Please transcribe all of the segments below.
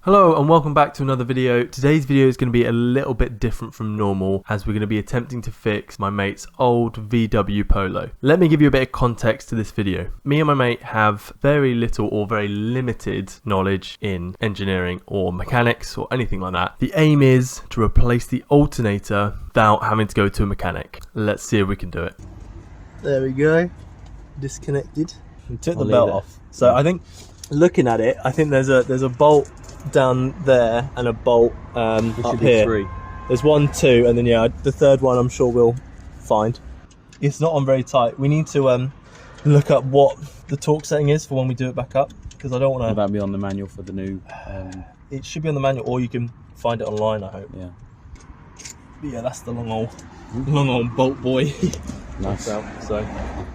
Hello and welcome back to another video. Today's video is going to be a little bit different from normal as we're going to be attempting to fix my mate's old VW Polo. Let me give you a bit of context to this video. Me and my mate have very little or very limited knowledge in engineering or mechanics or anything like that. The aim is to replace the alternator without having to go to a mechanic. Let's see if we can do it. There we go. Disconnected. And took the I'll belt leave it. off. So I think, looking at it, I think there's a bolt down there and a bolt up here. Three. There's 1, 2, and then yeah, the third one I'm sure we'll find. It's not on very tight. We need to look up what the torque setting is for when we do it back up, because I don't want to. That'll be on the manual for the new. It should be on the manual, or you can find it online. I hope. Yeah. But yeah, that's the long old bolt boy. Nice. So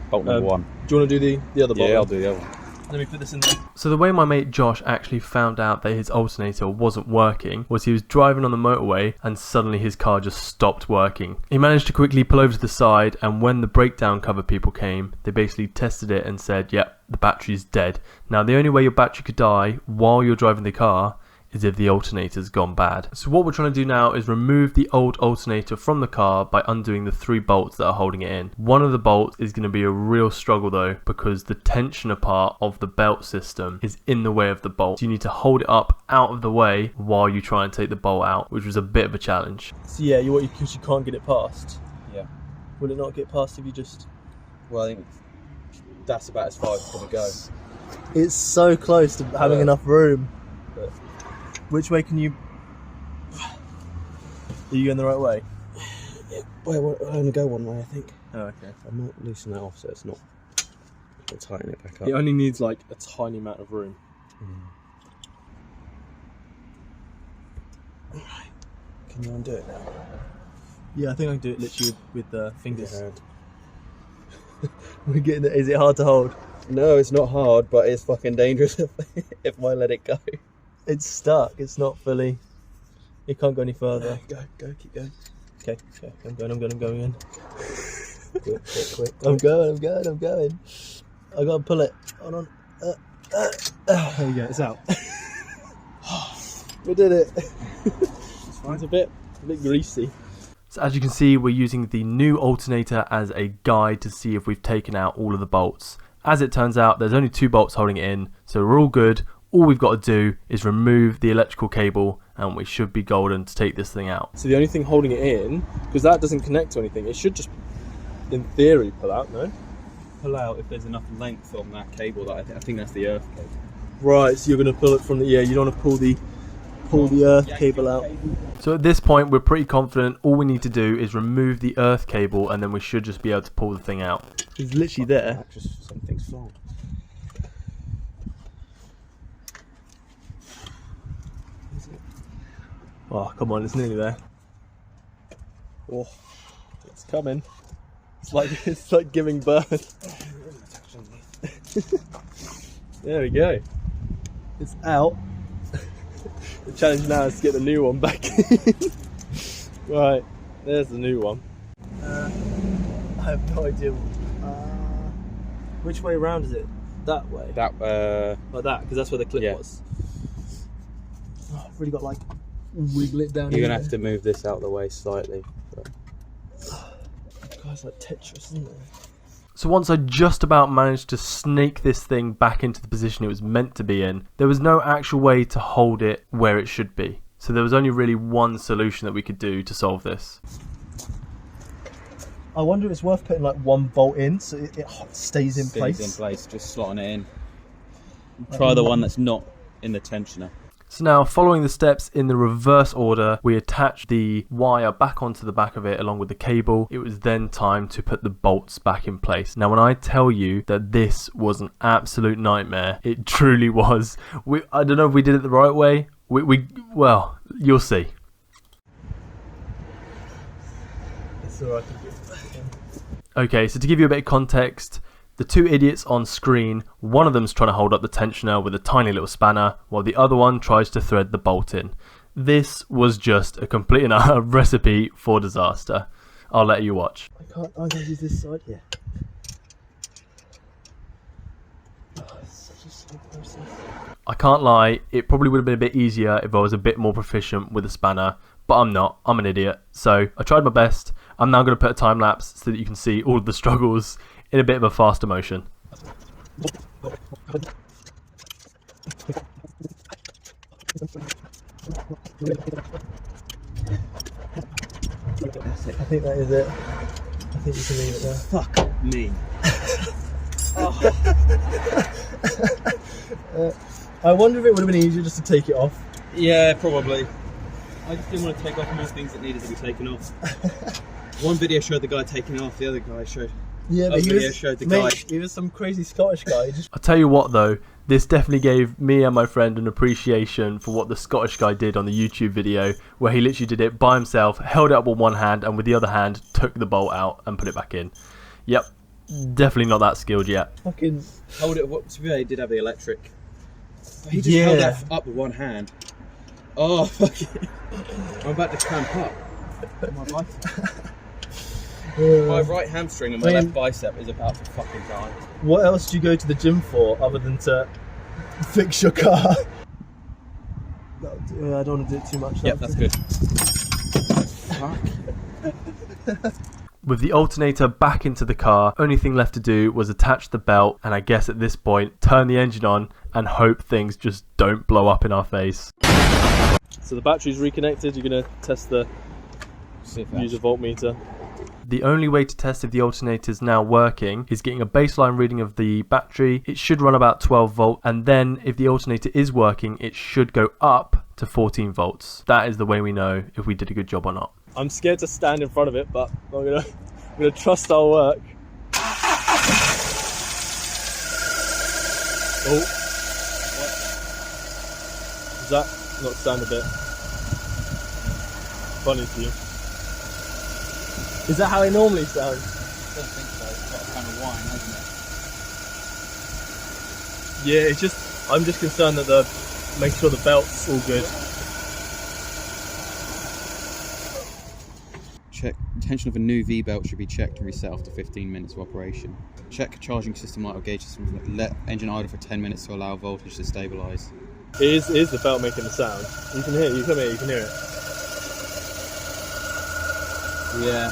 bolt number 1. Do you want to do the other bolt? Yeah, I'll do the other one. Let me put this in there. So the way my mate Josh actually found out that his alternator wasn't working was he was driving on the motorway and suddenly his car just stopped working. He managed to quickly pull over to the side, and when the breakdown cover people came, they basically tested it and said, yep, the battery's dead. Now the only way your battery could die while you're driving the car is if the alternator's gone bad. So what we're trying to do now is remove the old alternator from the car by undoing the 3 bolts that are holding it in. One of the bolts is going to be a real struggle though, because the tensioner part of the belt system is in the way of the bolt. So you need to hold it up out of the way while you try and take the bolt out, which was a bit of a challenge. So yeah, because you can't get it past. Yeah. Will it not get past if you just... Well, I think that's about as far as it's going to go. It's so close to having enough room. But which way can you... Are you going the right way? yeah, well, I only go one way, I think. Oh, okay. I might loosen that off so it's not... I'll tighten it back up. It only needs like a tiny amount of room. Alright. Can you undo it now? Yeah, I think I can do it literally with the fingers. We're getting it. Is it hard to hold? No, it's not hard, but it's fucking dangerous if I let it go. It's stuck. It's not fully... It can't go any further. Go, keep going. Okay, I'm going in. Quick. I'm going. I gotta pull it. Hold on. There we go, it's out. We did it. It's a bit greasy. So as you can see, we're using the new alternator as a guide to see if we've taken out all of the bolts. As it turns out, there's only 2 bolts holding it in, so we're all good. All we've got to do is remove the electrical cable and we should be golden to take this thing out. So the only thing holding it in, because that doesn't connect to anything, it should just, in theory, pull out, no? Pull out if there's enough length on that cable. That I think that's the earth cable. Right, so you're going to pull it from the... Yeah, you don't want to pull the earth cable out. So at this point, we're pretty confident. All we need to do is remove the earth cable and then we should just be able to pull the thing out. It's literally there. Just something's wrong. Oh, come on, it's nearly there. Oh, it's coming. It's like giving birth. There we go. It's out. The challenge now is to get the new one back in. Right, there's the new one. I have no idea. Which way around is it? That way? That, like that, because that's where the clip was. Oh, I've really got like wiggle it down. You're going to have to move this out of the way slightly. But... Guys, like Tetris, isn't it? So once I just about managed to snake this thing back into the position it was meant to be in, there was no actual way to hold it where it should be. So there was only really one solution that we could do to solve this. I wonder if it's worth putting like 1 bolt in so it stays in place. Stays in place, just slotting it in. Try the one that's not in the tensioner. So now, following the steps in the reverse order, we attached the wire back onto the back of it along with the cable. It was then time to put the bolts back in place. Now, when I tell you that this was an absolute nightmare, it truly was. I don't know if we did it the right way. Well, you'll see. It's alright. Okay, so to give you a bit of context, the 2 idiots on screen, one of them's trying to hold up the tensioner with a tiny little spanner, while the other one tries to thread the bolt in. This was just a complete and utter recipe for disaster. I'll let you watch. I can't use this side. Yeah. Oh, it's such a slow process. I can't lie, it probably would have been a bit easier if I was a bit more proficient with a spanner, but I'm not. I'm an idiot. So I tried my best. I'm now going to put a time lapse so that you can see all of the struggles in a bit of a faster motion. I think that is it. I think you can leave it there. Fuck me. I wonder if it would have been easier just to take it off. Yeah, probably. I just didn't want to take off more things that needed to be taken off. One video showed the guy taking off, the other guy showed. Yeah, but he was some crazy Scottish guy. I'll tell you what though, this definitely gave me and my friend an appreciation for what the Scottish guy did on the YouTube video, where he literally did it by himself, held it up with one hand, and with the other hand took the bolt out and put it back in. Yep, definitely not that skilled yet. Fucking hold it. To be fair, he did have the electric. He just held that up with one hand. Oh fuck it! I'm about to cramp up. My bicep. My right hamstring and my left bicep is about to fucking die. What else do you go to the gym for other than to fix your car? I don't want to do it too much. Yep, that's good. Fuck. With the alternator back into the car, only thing left to do was attach the belt, and I guess at this point turn the engine on and hope things just don't blow up in our face. So the battery's reconnected. You're going to test the user voltmeter. The only way to test if the alternator is now working is getting a baseline reading of the battery. It should run about 12 volts, and then if the alternator is working, it should go up to 14 volts. That is the way we know if we did a good job or not. I'm scared to stand in front of it, but I'm gonna trust our work. Oh, what? Does that not sound a bit funny to you? Is that how it normally sounds? I don't think so. It's got a kind of whine, hasn't it? Yeah, it's just, I'm just concerned that make sure the belt's all good. Check. Tension of a new V-belt should be checked and reset after 15 minutes of operation. Check charging system light or gauge system. Let engine idle for 10 minutes to allow voltage to stabilise. It is the belt making the sound. You can hear it, you come here, you can hear it. Yeah.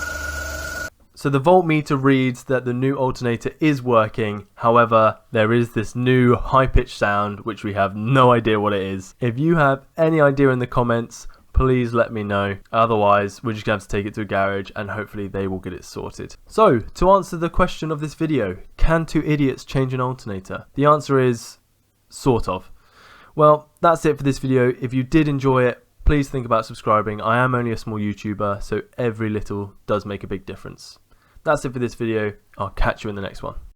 So the voltmeter reads that the new alternator is working. However, there is this new high-pitched sound which we have no idea what it is. If you have any idea in the comments, please let me know. Otherwise, we're just going to have to take it to a garage and hopefully they will get it sorted. So, to answer the question of this video, can two idiots change an alternator? The answer is sort of. Well, that's it for this video. If you did enjoy it, please think about subscribing. I am only a small YouTuber, so every little does make a big difference. That's it for this video. I'll catch you in the next one.